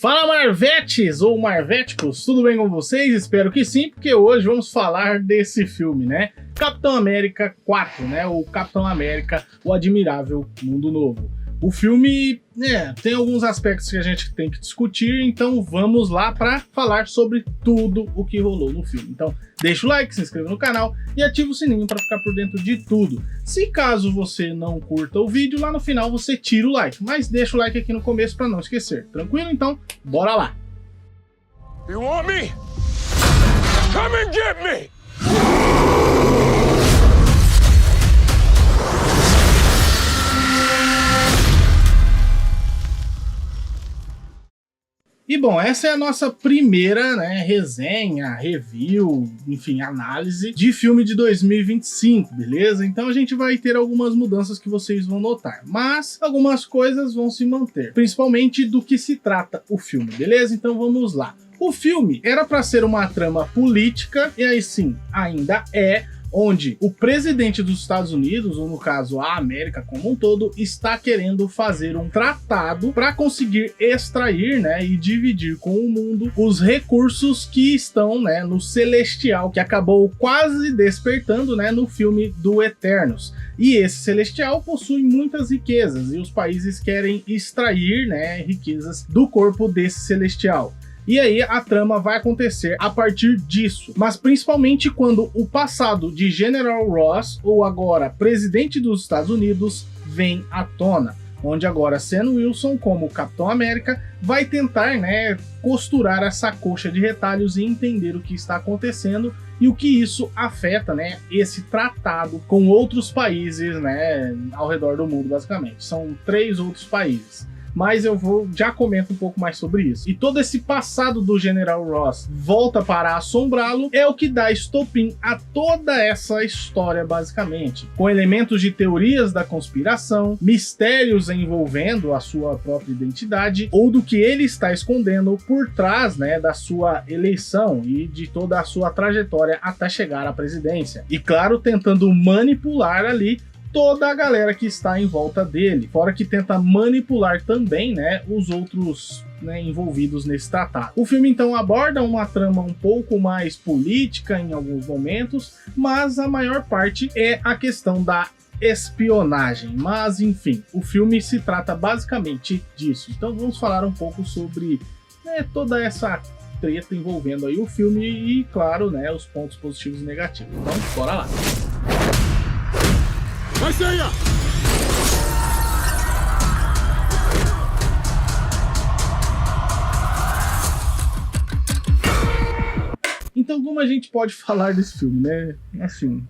Fala Marvetes ou Marvéticos, tudo bem com vocês? Espero que sim, porque hoje vamos falar desse filme, né? Capitão América 4, né? O Capitão América, o Admirável Mundo Novo. O filme, tem alguns aspectos que a gente tem que discutir, então vamos lá para falar sobre tudo o que rolou no filme. Então deixa o like, se inscreva no canal e ativa o sininho para ficar por dentro de tudo. Se caso você não curta o vídeo, lá no final você tira o like, mas deixa o like aqui no começo para não esquecer. Tranquilo? Então, bora lá! You want me? Come and get me! E bom, essa é a nossa primeira, resenha, review, enfim, análise de filme de 2025, beleza? Então a gente vai ter algumas mudanças que vocês vão notar, mas algumas coisas vão se manter, principalmente do que se trata o filme, beleza? Então vamos lá. O filme era para ser uma trama política, e aí sim, ainda é, onde o presidente dos Estados Unidos, ou no caso a América como um todo, está querendo fazer um tratado para conseguir extrair, e dividir com o mundo os recursos que estão, no Celestial, que acabou quase despertando, no filme do Eternos. E esse Celestial possui muitas riquezas e os países querem extrair, riquezas do corpo desse Celestial. E aí a trama vai acontecer a partir disso, mas principalmente quando o passado de General Ross, ou agora presidente dos Estados Unidos, vem à tona, onde agora Sam Wilson, como Capitão América, vai tentar, costurar essa coxa de retalhos e entender o que está acontecendo e o que isso afeta, esse tratado com outros países, ao redor do mundo, basicamente. São 3 outros países. Mas eu já comento um pouco mais sobre isso. E todo esse passado do General Ross volta para assombrá-lo, é o que dá estopim a toda essa história, basicamente. Com elementos de teorias da conspiração, mistérios envolvendo a sua própria identidade, ou do que ele está escondendo por trás, da sua eleição e de toda a sua trajetória até chegar à presidência. E claro, tentando manipular ali toda a galera que está em volta dele, fora que tenta manipular também, os outros, envolvidos nesse tratado. O filme então aborda uma trama um pouco mais política em alguns momentos, mas a maior parte é a questão da espionagem. Mas enfim, o filme se trata basicamente disso. Então vamos falar um pouco sobre toda essa treta envolvendo aí o filme e, claro, os pontos positivos e negativos. Então bora lá! Vai sair! Então, como a gente pode falar desse filme, Assim,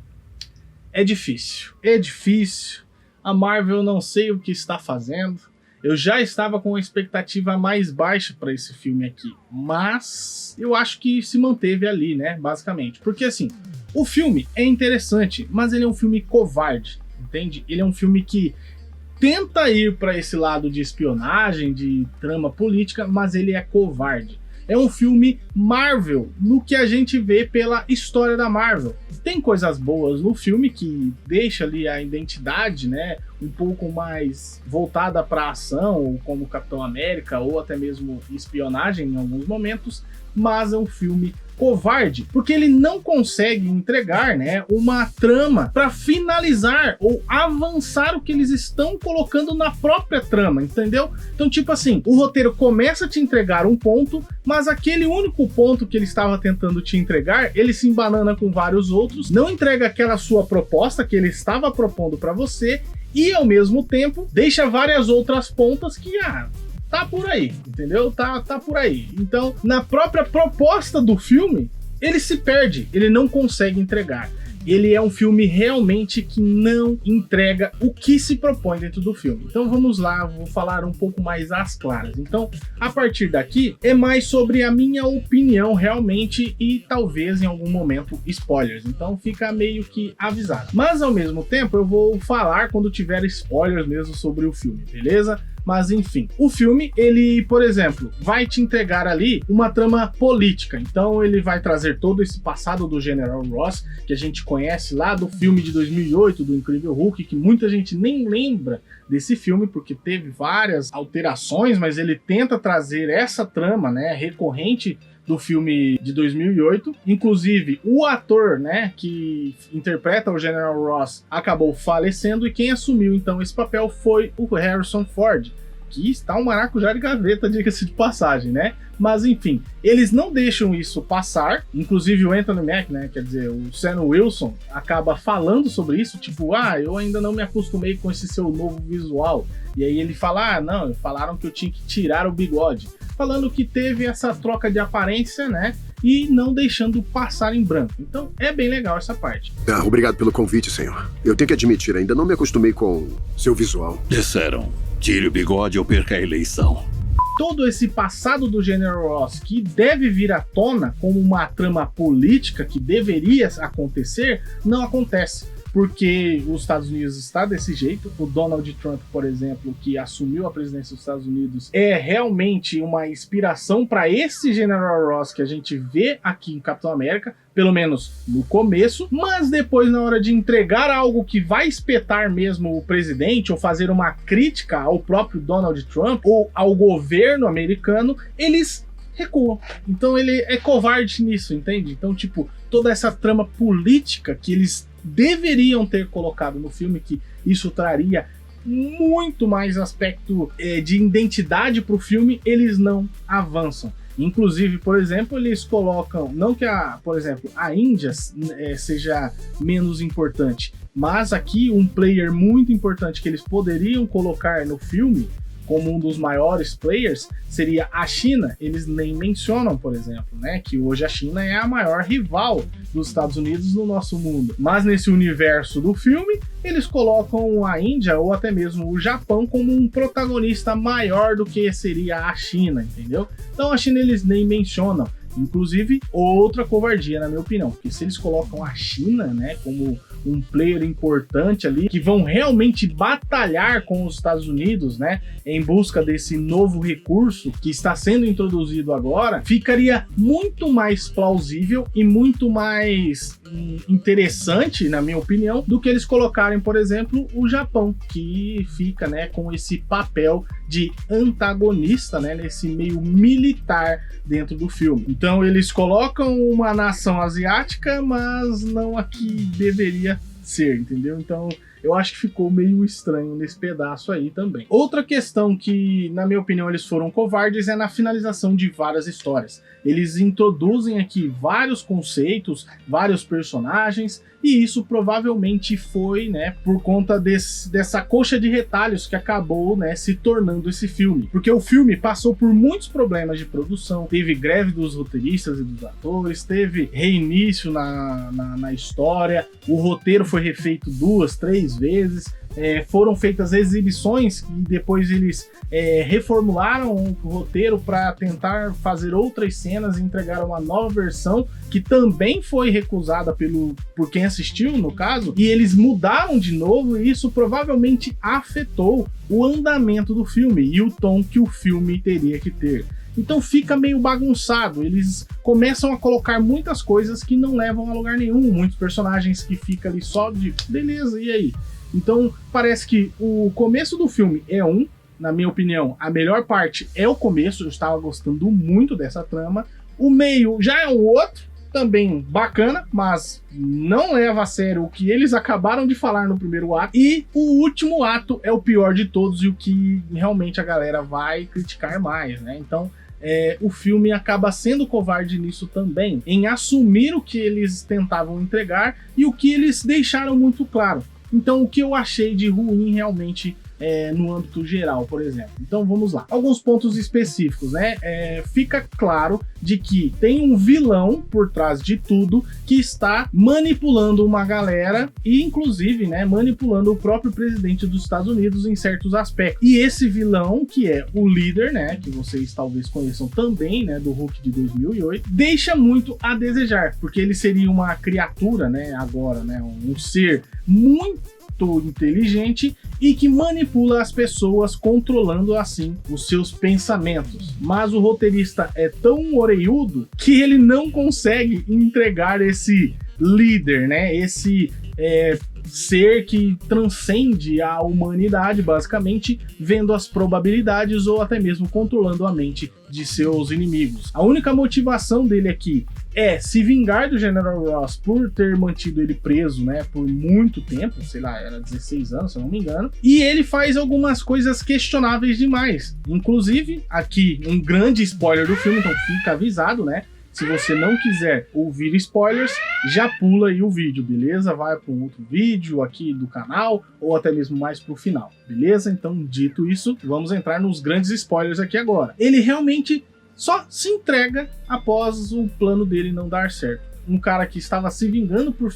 é difícil. É difícil. A Marvel não sei o que está fazendo. Eu já estava com uma expectativa mais baixa para esse filme aqui, mas eu acho que se manteve ali, basicamente. Porque assim, o filme é interessante, mas ele é um filme covarde. Entende? Ele é um filme que tenta ir para esse lado de espionagem, de trama política, mas ele é covarde. É um filme Marvel, no que a gente vê pela história da Marvel. Tem coisas boas no filme que deixa ali a identidade, um pouco mais voltada para ação, como Capitão América, ou até mesmo espionagem em alguns momentos, mas é um filme covarde, porque ele não consegue entregar, uma trama para finalizar ou avançar o que eles estão colocando na própria trama, entendeu? Então, tipo assim, o roteiro começa a te entregar um ponto, mas aquele único ponto que ele estava tentando te entregar, ele se embanana com vários outros, não entrega aquela sua proposta que ele estava propondo para você e, ao mesmo tempo, deixa várias outras pontas que, tá por aí, entendeu? Tá por aí. Então, na própria proposta do filme, ele se perde, ele não consegue entregar. Ele é um filme realmente que não entrega o que se propõe dentro do filme. Então vamos lá, vou falar um pouco mais às claras. Então, a partir daqui, é mais sobre a minha opinião realmente e talvez em algum momento spoilers. Então fica meio que avisado. Mas ao mesmo tempo, eu vou falar quando tiver spoilers mesmo sobre o filme, beleza? Mas enfim, o filme, ele, por exemplo, vai te entregar ali uma trama política. Então ele vai trazer todo esse passado do General Ross, que a gente conhece lá do filme de 2008, do Incrível Hulk, que muita gente nem lembra desse filme, porque teve várias alterações, mas ele tenta trazer essa trama, né, recorrente do filme de 2008. Inclusive, o ator, né, que interpreta o General Ross acabou falecendo, e quem assumiu então esse papel foi o Harrison Ford, que está um maracujá de gaveta, diga-se de passagem, né? Mas enfim, eles não deixam isso passar. Inclusive o Anthony Mack, né, quer dizer, o Sam Wilson, acaba falando sobre isso, tipo, eu ainda não me acostumei com esse seu novo visual. E aí ele fala, não, falaram que eu tinha que tirar o bigode. Falando que teve essa troca de aparência, né, e não deixando passar em branco. Então é bem legal essa parte. Obrigado pelo convite, senhor. Eu tenho que admitir, ainda não me acostumei com seu visual. Disseram, tire o bigode ou perca a eleição. Todo esse passado do General Ross, que deve vir à tona como uma trama política que deveria acontecer, não acontece. Porque os Estados Unidos está desse jeito. O Donald Trump, por exemplo, que assumiu a presidência dos Estados Unidos, é realmente uma inspiração para esse General Ross que a gente vê aqui em Capitão América, pelo menos no começo, mas depois, na hora de entregar algo que vai espetar mesmo o presidente, ou fazer uma crítica ao próprio Donald Trump, ou ao governo americano, eles recuam. Então ele é covarde nisso, entende? Então, tipo, toda essa trama política que eles deveriam ter colocado no filme, que isso traria muito mais aspecto de identidade pro filme, eles não avançam. Inclusive, por exemplo, eles colocam, não que por exemplo, a Índia seja menos importante, mas aqui um player muito importante que eles poderiam colocar no filme como um dos maiores players seria a China. Eles nem mencionam, por exemplo, né, que hoje a China é a maior rival dos Estados Unidos no nosso mundo. Mas nesse universo do filme, eles colocam a Índia ou até mesmo o Japão como um protagonista maior do que seria a China, entendeu? Então a China eles nem mencionam. Inclusive, outra covardia, na minha opinião, porque se eles colocam a China, né, como um player importante ali, que vão realmente batalhar com os Estados Unidos, né, em busca desse novo recurso que está sendo introduzido agora, ficaria muito mais plausível e muito mais interessante, na minha opinião, do que eles colocarem, por exemplo, o Japão, que fica, né, com esse papel de antagonista, né, nesse meio militar dentro do filme. Então eles colocam uma nação asiática, mas não a que deveria ser, entendeu? Então eu acho que ficou meio estranho nesse pedaço aí também. Outra questão que, na minha opinião, eles foram covardes é na finalização de várias histórias. Eles introduzem aqui vários conceitos, vários personagens, e isso provavelmente foi, né, por conta dessa coxa de retalhos que acabou, né, se tornando esse filme. Porque o filme passou por muitos problemas de produção, teve greve dos roteiristas e dos atores, teve reinício na história, o roteiro foi refeito 2, 3 vezes, foram feitas exibições e depois eles reformularam o roteiro para tentar fazer outras cenas e entregar uma nova versão que também foi recusada por quem assistiu, no caso, e eles mudaram de novo, e isso provavelmente afetou o andamento do filme e o tom que o filme teria que ter. Então fica meio bagunçado, eles começam a colocar muitas coisas que não levam a lugar nenhum, muitos personagens que ficam ali só de beleza, e aí? Então parece que o começo do filme na minha opinião, a melhor parte é o começo, eu estava gostando muito dessa trama. O meio já é um outro, também bacana, mas não leva a sério o que eles acabaram de falar no primeiro ato. E o último ato é o pior de todos e o que realmente a galera vai criticar mais, né? Então o filme acaba sendo covarde nisso também, em assumir o que eles tentavam entregar e o que eles deixaram muito claro. Então o que eu achei de ruim realmente no âmbito geral, por exemplo. Então vamos lá. Alguns pontos específicos, né? Fica claro de que tem um vilão por trás de tudo que está manipulando uma galera e inclusive, né, manipulando o próprio presidente dos Estados Unidos em certos aspectos. E esse vilão, que é o líder, né, que vocês talvez conheçam também, né, do Hulk de 2008, deixa muito a desejar, porque ele seria uma criatura, né, agora, né, um ser muito muito inteligente e que manipula as pessoas, controlando assim os seus pensamentos. Mas o roteirista é tão orelhudo que ele não consegue entregar esse líder, né? Esse ser que transcende a humanidade, basicamente, vendo as probabilidades ou até mesmo controlando a mente de seus inimigos. A única motivação dele aqui é se vingar do General Ross por ter mantido ele preso, né, por muito tempo, sei lá, era 16 anos, se eu não me engano, e ele faz algumas coisas questionáveis demais. Inclusive, aqui, um grande spoiler do filme, então fica avisado, né? Se você não quiser ouvir spoilers, já pula aí o vídeo, beleza? Vai para um outro vídeo aqui do canal, ou até mesmo mais pro final, beleza? Então, dito isso, vamos entrar nos grandes spoilers aqui agora. Ele realmente só se entrega após o plano dele não dar certo. Um cara que estava se vingando por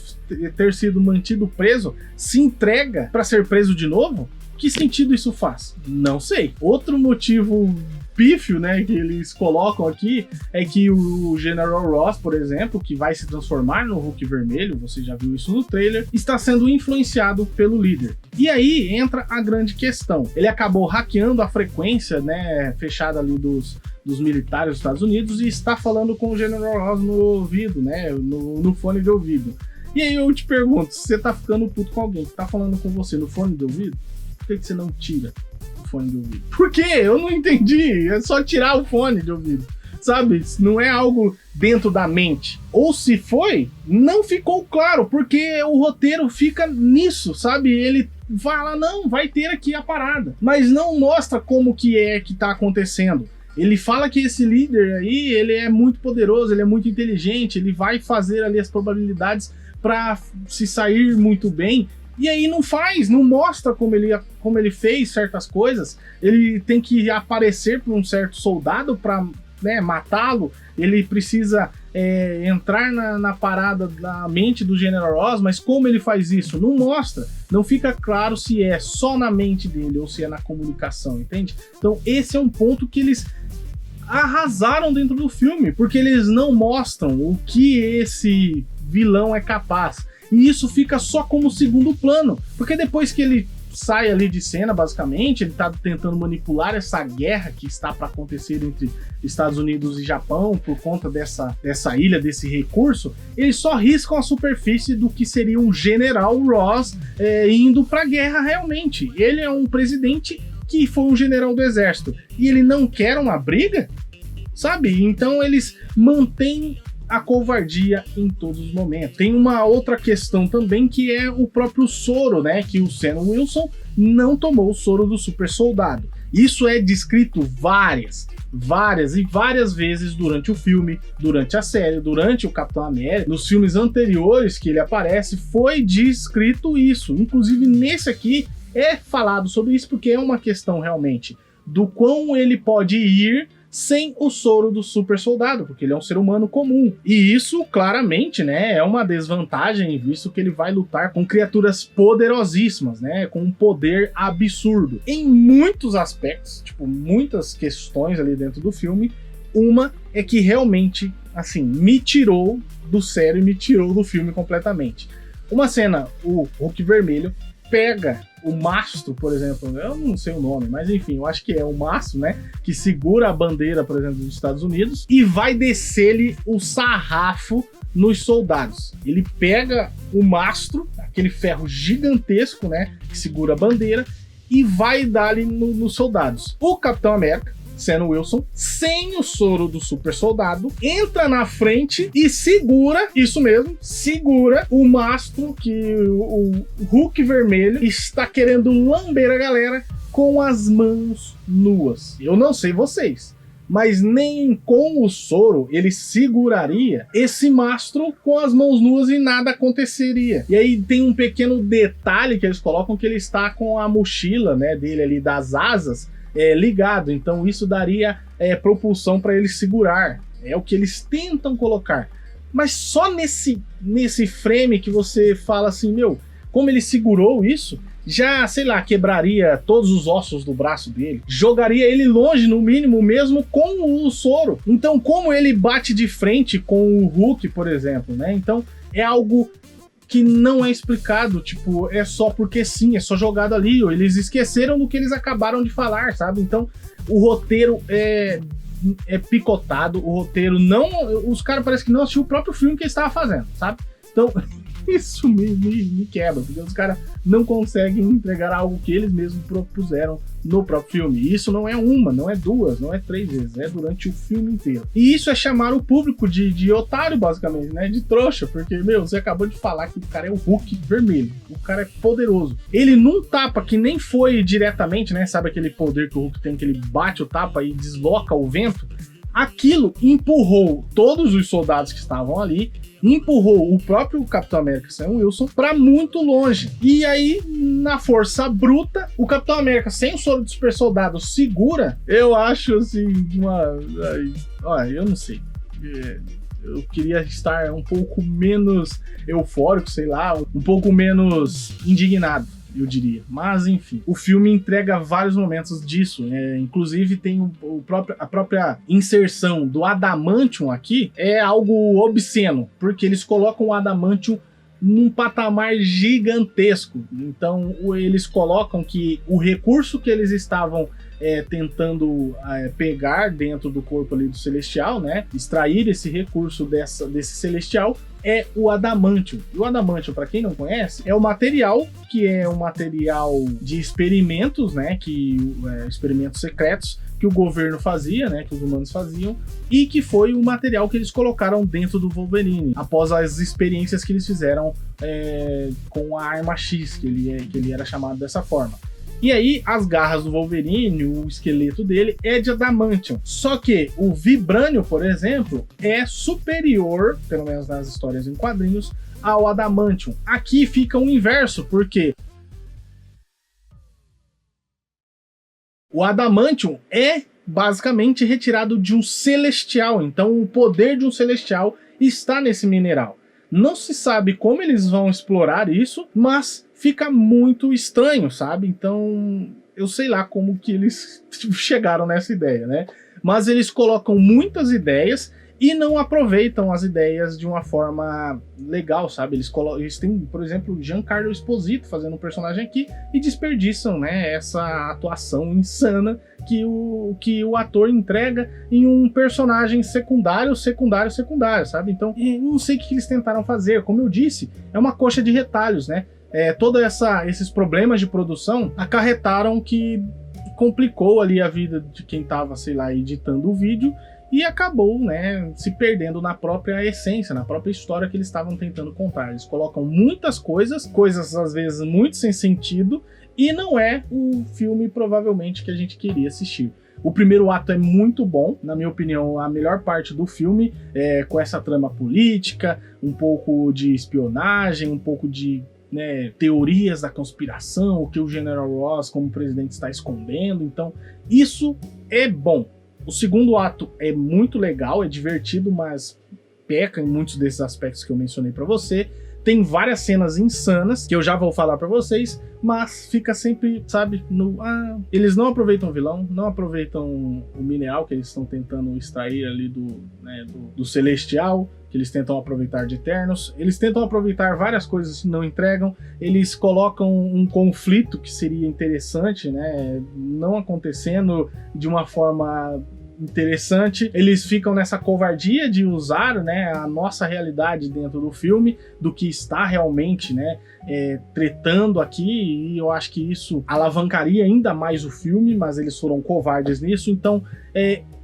ter sido mantido preso, se entrega para ser preso de novo? Que sentido isso faz? Não sei. Outro motivo pífio, né, que eles colocam aqui é que o General Ross, por exemplo, que vai se transformar no Hulk vermelho, você já viu isso no trailer, está sendo influenciado pelo líder. E aí entra a grande questão. Ele acabou hackeando a frequência, né, fechada ali dos militares dos Estados Unidos e está falando com o General Ross no ouvido, né, no fone de ouvido. E aí eu te pergunto, se você tá ficando puto com alguém que tá falando com você no fone de ouvido, por que você não tira o fone de ouvido? Por quê? Eu não entendi. É só tirar o fone de ouvido, sabe? Não é algo dentro da mente. Ou se foi, não ficou claro, porque o roteiro fica nisso, sabe? Ele fala, não, vai ter aqui a parada, mas não mostra como que é que tá acontecendo. Ele fala que esse líder aí, ele é muito poderoso, ele é muito inteligente, ele vai fazer ali as probabilidades para se sair muito bem. E aí não mostra como ele fez certas coisas. Ele tem que aparecer para um certo soldado para, né, matá-lo. Ele precisa entrar na parada da mente do General Ross, mas como ele faz isso? Não mostra. Não fica claro se é só na mente dele ou se é na comunicação, entende? Então esse é um ponto que eles arrasaram dentro do filme, porque eles não mostram o que esse vilão é capaz. E isso fica só como segundo plano, porque depois que ele sai ali de cena, basicamente, ele tá tentando manipular essa guerra que está para acontecer entre Estados Unidos e Japão por conta dessa ilha, desse recurso, eles só riscam a superfície do que seria um General Ross indo pra guerra realmente. Ele é um presidente que foi um general do exército, e ele não quer uma briga, sabe? Então eles mantêm a covardia em todos os momentos. Tem uma outra questão também, que é o próprio soro, né? Que o Sam Wilson não tomou o soro do super soldado. Isso é descrito várias vezes durante o filme, durante a série, durante o Capitão América. Nos filmes anteriores que ele aparece, foi descrito isso. Inclusive nesse aqui é falado sobre isso, porque é uma questão realmente do quão ele pode ir sem o soro do super soldado, porque ele é um ser humano comum. E isso, claramente, né, é uma desvantagem, visto que ele vai lutar com criaturas poderosíssimas, né, com um poder absurdo. Em muitos aspectos, tipo, muitas questões ali dentro do filme, uma é que realmente, assim, me tirou do sério e me tirou do filme completamente. Uma cena, o Hulk vermelho pega o mastro, por exemplo, eu não sei o nome, mas enfim, eu acho que é o mastro, né, que segura a bandeira, por exemplo, dos Estados Unidos, e vai descer-lhe o sarrafo nos soldados. Ele pega o mastro, aquele ferro gigantesco, né, que segura a bandeira, e vai dar-lhe nos soldados. O Capitão América, Sam Wilson, sem o soro do super soldado, entra na frente e segura, isso mesmo, segura o mastro que o Hulk vermelho está querendo lamber a galera com as mãos nuas. Eu não sei vocês, mas nem com o soro ele seguraria esse mastro com as mãos nuas e nada aconteceria. E aí tem um pequeno detalhe que eles colocam, que ele está com a mochila, né, dele ali, das asas, ligado, então isso daria propulsão para ele segurar. É o que eles tentam colocar, mas só nesse frame que você fala assim, meu, como ele segurou isso, já, sei lá, quebraria todos os ossos do braço dele, jogaria ele longe, no mínimo, mesmo com o soro. Então como ele bate de frente com o Hulk, por exemplo, né? Então é algo que não é explicado, tipo, é só porque sim, é só jogado ali, ou eles esqueceram do que eles acabaram de falar, sabe? Então, o roteiro é picotado, o roteiro não... Os caras parecem que não assistiram o próprio filme que eles estavam fazendo, sabe? Então, isso me quebra, porque os caras não conseguem entregar algo que eles mesmos propuseram no próprio filme. E isso não é uma, não é duas, não é 3 vezes, é durante o filme inteiro. E isso é chamar o público de otário, basicamente, né? De trouxa, porque, meu, você acabou de falar que o cara é o Hulk vermelho, o cara é poderoso. Ele num tapa que nem foi diretamente, né? Sabe aquele poder que o Hulk tem, que ele bate o tapa e desloca o vento? Aquilo empurrou todos os soldados que estavam ali, empurrou o próprio Capitão América Sam Wilson para muito longe. E aí, na força bruta, o Capitão América, sem o soro de super soldado, segura. Eu acho assim, olha, eu não sei. Eu queria estar um pouco menos eufórico, sei lá, um pouco menos indignado, eu diria. Mas, enfim, o filme entrega vários momentos disso. Inclusive, tem a própria inserção do Adamantium aqui, é algo obsceno, porque eles colocam o Adamantium num patamar gigantesco. Então, eles colocam que o recurso que eles estavam tentando pegar dentro do corpo ali do Celestial, né? Extrair esse recurso desse Celestial, é o Adamantium. E o Adamantium, para quem não conhece, é o material que é um material de experimentos, né? Experimentos secretos que o governo fazia, né? Que os humanos faziam, e que foi o material que eles colocaram dentro do Wolverine, após as experiências que eles fizeram com a arma X, que ele era chamado dessa forma. E aí, as garras do Wolverine, o esqueleto dele, é de Adamantium. Só que o Vibranium, por exemplo, é superior, pelo menos nas histórias em quadrinhos, ao Adamantium. Aqui fica o inverso, porque o Adamantium é basicamente retirado de um Celestial. Então, o poder de um Celestial está nesse mineral. Não se sabe como eles vão explorar isso, mas fica muito estranho, sabe? Então, eu sei lá como que eles chegaram nessa ideia, né? Mas eles colocam muitas ideias e não aproveitam as ideias de uma forma legal, sabe? Eles têm, por exemplo, o Giancarlo Esposito fazendo um personagem aqui e desperdiçam, né, essa atuação insana que o ator entrega em um personagem secundário, sabe? Então, eu não sei o que eles tentaram fazer. Como eu disse, é uma coxa de retalhos, né? Todos esses problemas de produção acarretaram que complicou ali a vida de quem estava, sei lá, editando o vídeo e acabou, né, se perdendo na própria essência, na própria história que eles estavam tentando contar. Eles colocam muitas coisas às vezes muito sem sentido, e não é o filme provavelmente que a gente queria assistir. O primeiro ato é muito bom, na minha opinião, a melhor parte do filme, com essa trama política, um pouco de espionagem, um pouco de teorias da conspiração, o que o General Ross como presidente está escondendo. Então isso é bom. O segundo ato é muito legal, é divertido, mas peca em muitos desses aspectos que eu mencionei para você. Tem várias cenas insanas que eu já vou falar para vocês, mas fica sempre, sabe, eles não aproveitam o vilão, não aproveitam o mineral que eles estão tentando extrair ali do Celestial, que eles tentam aproveitar de Eternos. Eles tentam aproveitar várias coisas e não entregam. Eles colocam um conflito que seria interessante, né, não acontecendo de uma forma interessante. Eles ficam nessa covardia de usar, né, a nossa realidade dentro do filme, do que está realmente, né, tretando aqui, e eu acho que isso alavancaria ainda mais o filme, mas eles foram covardes nisso. Então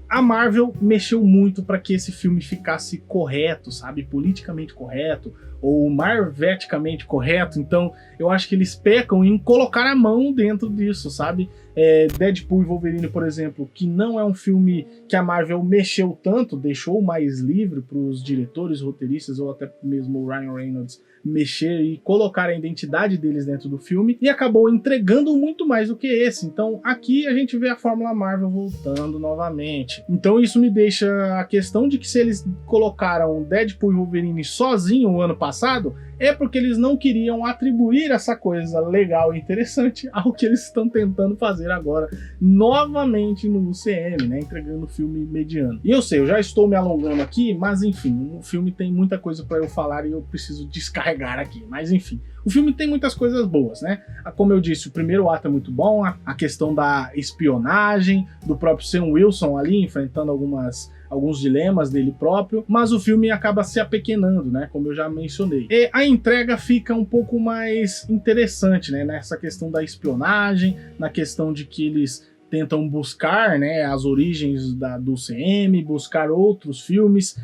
a Marvel mexeu muito para que esse filme ficasse correto, sabe, politicamente correto, ou marveticamente correto. Então eu acho que eles pecam em colocar a mão dentro disso, sabe? Deadpool e Wolverine, por exemplo, que não é um filme que a Marvel mexeu tanto, deixou mais livre para os diretores, roteiristas, ou até mesmo o Ryan Reynolds mexer e colocar a identidade deles dentro do filme, e acabou entregando muito mais do que esse. Então aqui a gente vê a Fórmula Marvel voltando novamente. Então isso me deixa a questão de que se eles colocaram Deadpool e Wolverine sozinho o ano passado, é porque eles não queriam atribuir essa coisa legal e interessante ao que eles estão tentando fazer agora, novamente no UCM, né, entregando filme mediano. E eu sei, eu já estou me alongando aqui, mas enfim, o filme tem muita coisa para eu falar e eu preciso descarregar aqui, mas enfim. O filme tem muitas coisas boas, né? Como eu disse, o primeiro ato é muito bom, a questão da espionagem, do próprio Sam Wilson ali enfrentando alguns dilemas dele próprio, mas o filme acaba se apequenando, né, como eu já mencionei. E a entrega fica um pouco mais interessante, né, nessa questão da espionagem, na questão de que eles tentam buscar, né, as origens do UCM, buscar outros filmes,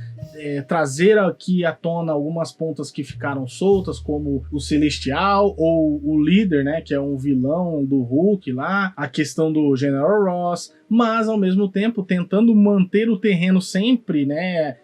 trazer aqui à tona algumas pontas que ficaram soltas, como o Celestial, ou o líder, né, que é um vilão do Hulk lá, a questão do General Ross, mas ao mesmo tempo tentando manter o terreno sempre, né,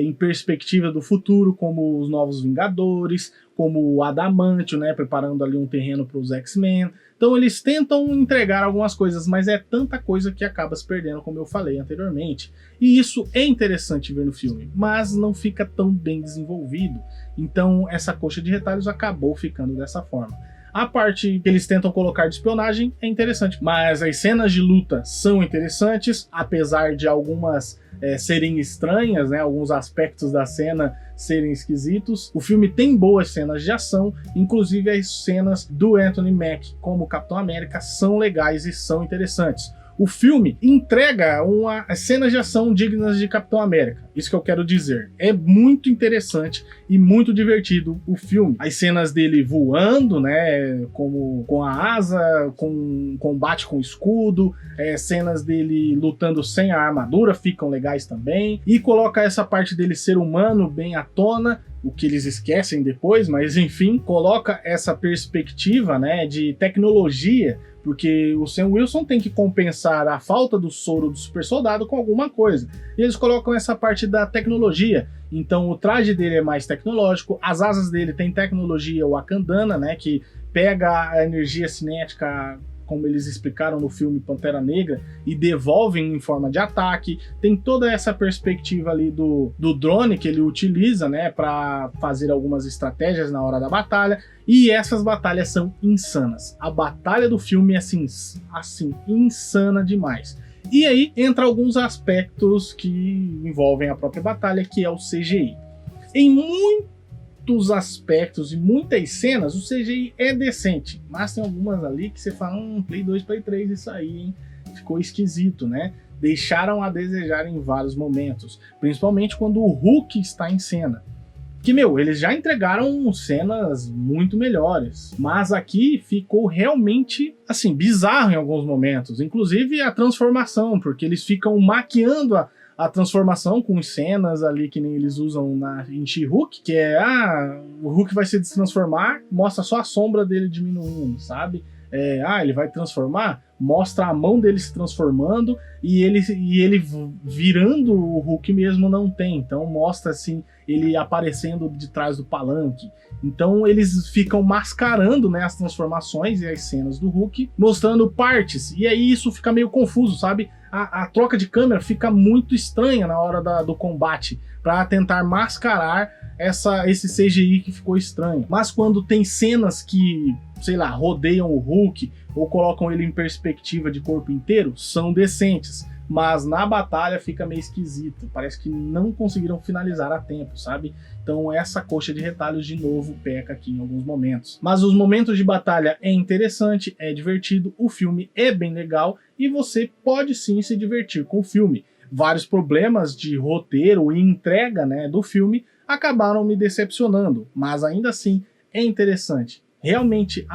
em perspectiva do futuro, como os Novos Vingadores, como o Adamantio, né, preparando ali um terreno para os X-Men. Então eles tentam entregar algumas coisas, mas é tanta coisa que acaba se perdendo, como eu falei anteriormente. E isso é interessante ver no filme, mas não fica tão bem desenvolvido. Então essa coxa de retalhos acabou ficando dessa forma. A parte que eles tentam colocar de espionagem é interessante, mas as cenas de luta são interessantes, apesar de algumas serem estranhas, né? Alguns aspectos da cena serem esquisitos. O filme tem boas cenas de ação, inclusive as cenas do Anthony Mackie como Capitão América são legais e são interessantes. O filme entrega cenas de ação dignas de Capitão América. Isso que eu quero dizer. É muito interessante e muito divertido o filme. As cenas dele voando, né, com a asa, com combate com escudo, cenas dele lutando sem a armadura ficam legais também. E coloca essa parte dele ser humano bem à tona, o que eles esquecem depois, mas enfim, coloca essa perspectiva, né, de tecnologia, porque o Sam Wilson tem que compensar a falta do soro do super soldado com alguma coisa. E eles colocam essa parte da tecnologia. Então o traje dele é mais tecnológico, as asas dele tem tecnologia wakandana, né, que pega a energia cinética, como eles explicaram no filme Pantera Negra, e devolvem em forma de ataque. Tem toda essa perspectiva ali do drone que ele utiliza, né, para fazer algumas estratégias na hora da batalha, e essas batalhas são insanas. A batalha do filme é assim insana demais. E aí entra alguns aspectos que envolvem a própria batalha, que é o CGI. Em muitos aspectos e muitas cenas, o CGI é decente, mas tem algumas ali que você fala, Play 2, Play 3, isso aí, hein? Ficou esquisito, né? Deixaram a desejar em vários momentos, principalmente quando o Hulk está em cena. Que, eles já entregaram cenas muito melhores, mas aqui ficou realmente, assim, bizarro em alguns momentos, inclusive a transformação, porque eles ficam maquiando a transformação com cenas ali que nem eles usam em She-Hulk, que é, o Hulk vai se destransformar, mostra só a sombra dele diminuindo, sabe? Ele vai transformar, mostra a mão dele se transformando e ele virando o Hulk mesmo não tem, então mostra assim ele aparecendo de trás do palanque. Então eles ficam mascarando, né, as transformações e as cenas do Hulk, mostrando partes, e aí isso fica meio confuso, sabe? A troca de câmera fica muito estranha na hora do combate, para tentar mascarar esse CGI que ficou estranho. Mas quando tem cenas que, sei lá, rodeiam o Hulk ou colocam ele em perspectiva de corpo inteiro, são decentes. Mas na batalha fica meio esquisito, parece que não conseguiram finalizar a tempo, sabe? Então essa coxa de retalhos de novo peca aqui em alguns momentos. Mas os momentos de batalha é interessante, é divertido, o filme é bem legal e você pode sim se divertir com o filme. Vários problemas de roteiro e entrega, né, do filme acabaram me decepcionando, mas ainda assim é interessante. Realmente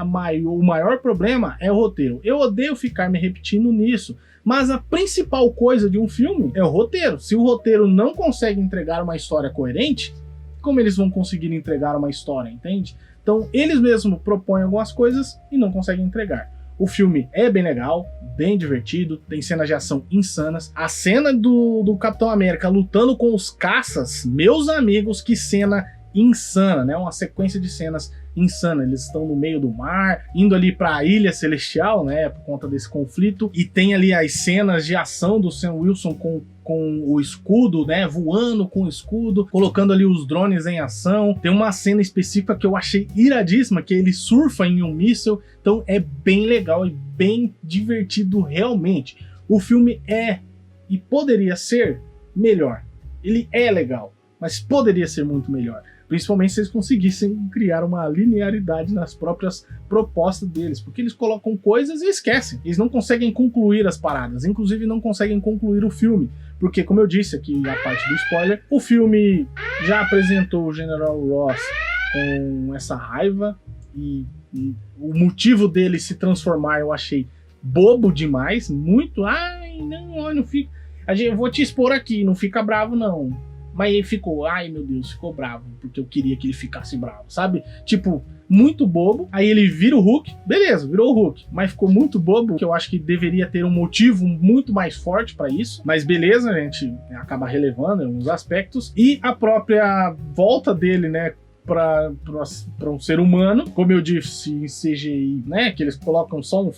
o maior problema é o roteiro. Eu odeio ficar me repetindo nisso, mas a principal coisa de um filme é o roteiro. Se o roteiro não consegue entregar uma história coerente, como eles vão conseguir entregar uma história, entende? Então eles mesmos propõem algumas coisas e não conseguem entregar. O filme é bem legal, bem divertido, tem cenas de ação insanas. A cena do Capitão América lutando com os caças, meus amigos, que cena insana, né? Uma sequência de cenas insana. Eles estão no meio do mar, indo ali para a Ilha Celestial, né? Por conta desse conflito. E tem ali as cenas de ação do Sam Wilson com com o escudo, né, voando com o escudo, colocando ali os drones em ação. Tem uma cena específica que eu achei iradíssima, que ele surfa em um míssil, então é bem legal e bem divertido realmente. O filme é e poderia ser melhor. Ele é legal, mas poderia ser muito melhor. Principalmente se eles conseguissem criar uma linearidade nas próprias propostas deles, porque eles colocam coisas e esquecem. Eles não conseguem concluir as paradas, inclusive não conseguem concluir o filme, porque, como eu disse aqui na parte do spoiler, o filme já apresentou o General Ross com essa raiva, e o motivo dele se transformar eu achei bobo demais, muito, ai, não, não fica... Eu vou te expor aqui, não fica bravo não. Mas ele ficou, ai meu Deus, ficou bravo, porque eu queria que ele ficasse bravo, sabe? Tipo, muito bobo. Aí ele vira o Hulk, beleza, virou o Hulk, mas ficou muito bobo, que eu acho que deveria ter um motivo muito mais forte pra isso. Mas beleza, a gente acaba relevando em alguns aspectos. E a própria volta dele, né, pra um ser humano, como eu disse em CGI, né, que eles colocam só um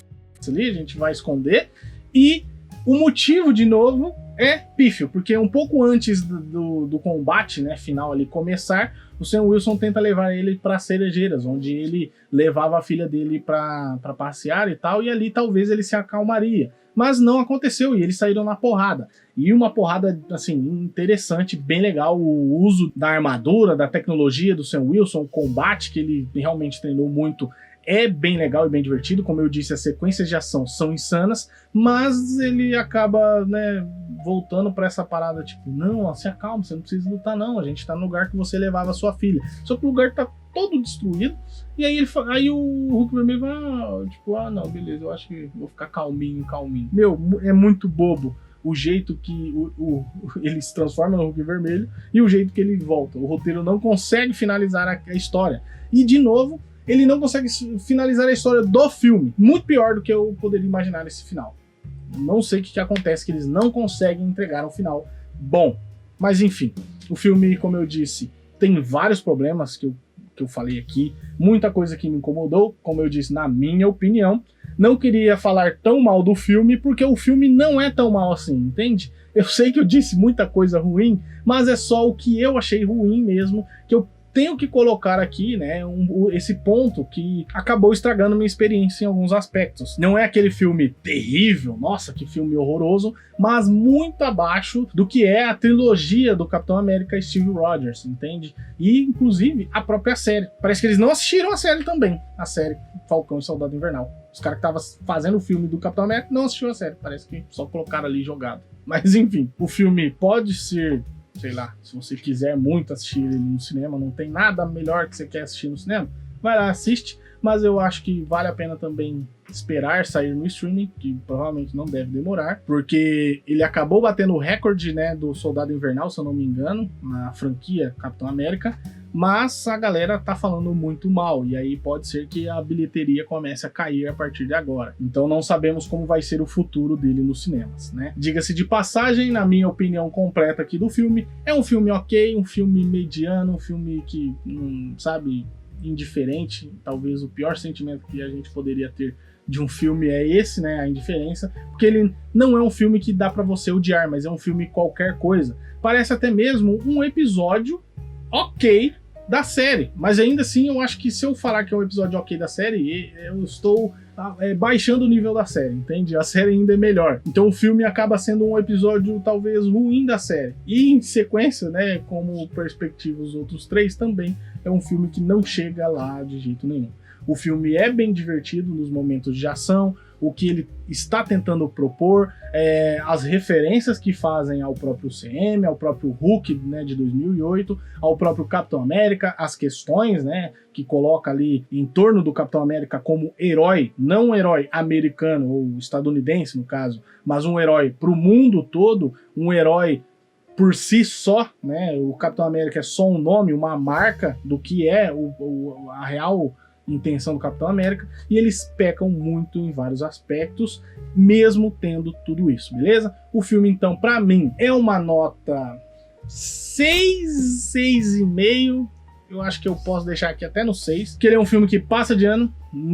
ali, a gente vai esconder. E o motivo, de novo, é pífio, porque um pouco antes do combate, né, final ali começar, o Sam Wilson tenta levar ele para Cerejeiras, onde ele levava a filha dele para passear e tal, e ali talvez ele se acalmaria. Mas não aconteceu e eles saíram na porrada. E uma porrada, assim, interessante, bem legal, o uso da armadura, da tecnologia do Sam Wilson, o combate que ele realmente treinou muito, é bem legal e bem divertido. Como eu disse, as sequências de ação são insanas, mas ele acaba, né, voltando pra essa parada, tipo, não, se acalma, você não precisa lutar não, a gente tá no lugar que você levava a sua filha. Só que o lugar tá todo destruído, e aí o Hulk Vermelho vai, tipo, não, beleza, eu acho que vou ficar calminho. Meu, é muito bobo o jeito que ele se transforma no Hulk Vermelho e o jeito que ele volta. O roteiro não consegue finalizar a história. E, de novo, ele não consegue finalizar a história do filme. Muito pior do que eu poderia imaginar nesse final. Não sei o que acontece, que eles não conseguem entregar um final bom. Mas enfim, o filme, como eu disse, tem vários problemas que eu falei aqui. Muita coisa que me incomodou, como eu disse, na minha opinião. Não queria falar tão mal do filme, porque o filme não é tão mal assim, entende? Eu sei que eu disse muita coisa ruim, mas é só o que eu achei ruim mesmo, que eu tenho que colocar aqui, né, esse ponto que acabou estragando minha experiência em alguns aspectos. Não é aquele filme terrível, nossa, que filme horroroso, mas muito abaixo do que é a trilogia do Capitão América Steve Rogers, entende? E, inclusive, a própria série. Parece que eles não assistiram a série também, a série Falcão e Soldado Invernal. Os caras que estavam fazendo o filme do Capitão América não assistiram a série, parece que só colocaram ali jogado. Mas, enfim, o filme pode ser, sei lá, se você quiser muito assistir ele no cinema, não tem nada melhor que você quer assistir no cinema, vai lá, assiste, mas eu acho que vale a pena também esperar sair no streaming, que provavelmente não deve demorar, porque ele acabou batendo o recorde, né, do Soldado Invernal, se eu não me engano, na franquia Capitão América, mas a galera tá falando muito mal, e aí pode ser que a bilheteria comece a cair a partir de agora. Então não sabemos como vai ser o futuro dele nos cinemas, né? Diga-se de passagem, na minha opinião completa aqui do filme, é um filme ok, um filme mediano, um filme que, sabe, indiferente. Talvez o pior sentimento que a gente poderia ter de um filme é esse, né, a indiferença, porque ele não é um filme que dá pra você odiar, mas é um filme qualquer coisa. Parece até mesmo um episódio ok da série, mas ainda assim eu acho que se eu falar que é um episódio ok da série, eu estou baixando o nível da série, entende? A série ainda é melhor, então o filme acaba sendo um episódio talvez ruim da série, e em sequência, né, como perspectiva os outros três, também é um filme que não chega lá de jeito nenhum. O filme é bem divertido nos momentos de ação, o que ele está tentando propor, as referências que fazem ao próprio CM, ao próprio Hulk, né, de 2008, ao próprio Capitão América, as questões, né, que coloca ali em torno do Capitão América como herói, não um herói americano ou estadunidense no caso, mas um herói para o mundo todo, um herói por si só, né? O Capitão América é só um nome, uma marca do que é a real intenção do Capitão América, e eles pecam muito em vários aspectos, mesmo tendo tudo isso, beleza? O filme, então, pra mim, é uma nota 6,5, eu acho que eu posso deixar aqui até no 6, que ele é um filme que passa de ano,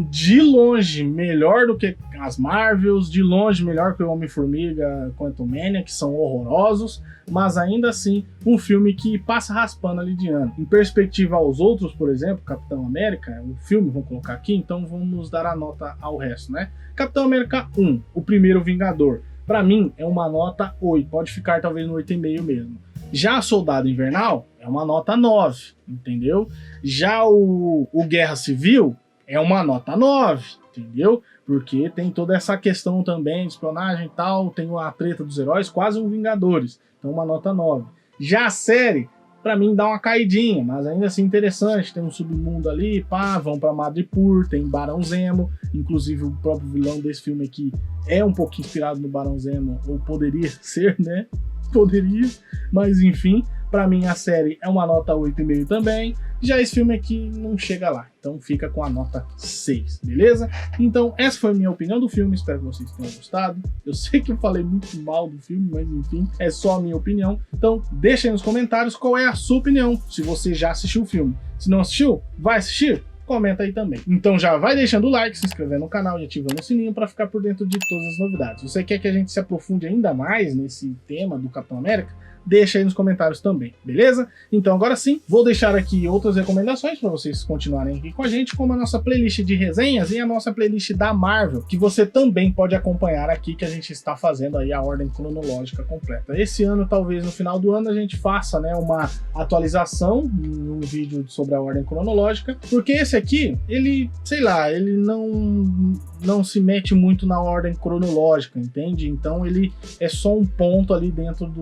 de longe melhor do que as Marvels, de longe melhor que o Homem-Formiga, Quantumania, que são horrorosos, mas ainda assim um filme que passa raspando ali de ano. Em perspectiva aos outros, por exemplo, Capitão América, o filme, vamos colocar aqui, então vamos dar a nota ao resto, né? Capitão América 1, o primeiro Vingador, pra mim é uma nota 8, pode ficar talvez no 8,5 mesmo. Já Soldado Invernal é uma nota 9, entendeu? Já o Guerra Civil é uma nota 9, entendeu? Porque tem toda essa questão também de espionagem e tal, tem a treta dos heróis, quase um Vingadores, então uma nota 9. Já a série, pra mim, dá uma caidinha, mas ainda assim interessante, tem um submundo ali, pá, vão pra Madripoor, tem Barão Zemo, inclusive o próprio vilão desse filme aqui é um pouco inspirado no Barão Zemo, ou poderia ser, né? Poderia, mas enfim, pra mim a série é uma nota 8,5 também. Já esse filme aqui não chega lá, então fica com a nota 6, beleza? Então essa foi a minha opinião do filme, espero que vocês tenham gostado. Eu sei que eu falei muito mal do filme, mas enfim, é só a minha opinião. Então deixa aí nos comentários qual é a sua opinião, se você já assistiu o filme. Se não assistiu, vai assistir? Comenta aí também. Então já vai deixando o like, se inscrevendo no canal e ativando o sininho para ficar por dentro de todas as novidades. Você quer que a gente se aprofunde ainda mais nesse tema do Capitão América? Deixa aí nos comentários também, beleza? Então agora sim, vou deixar aqui outras recomendações para vocês continuarem aqui com a gente, como a nossa playlist de resenhas e a nossa playlist da Marvel, que você também pode acompanhar aqui, que a gente está fazendo aí a ordem cronológica completa. Esse ano, talvez no final do ano, a gente faça, né, uma atualização em um vídeo sobre a ordem cronológica, porque esse aqui, ele, sei lá, ele não se mete muito na ordem cronológica, entende? Então ele é só um ponto ali dentro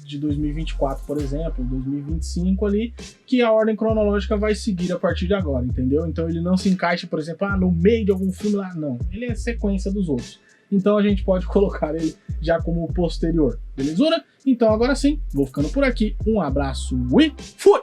de 2024, por exemplo, 2025 ali, que a ordem cronológica vai seguir a partir de agora, entendeu? Então ele não se encaixa, por exemplo, no meio de algum filme lá, não. Ele é sequência dos outros. Então a gente pode colocar ele já como posterior, belezura? Então agora sim, vou ficando por aqui. Um abraço e fui!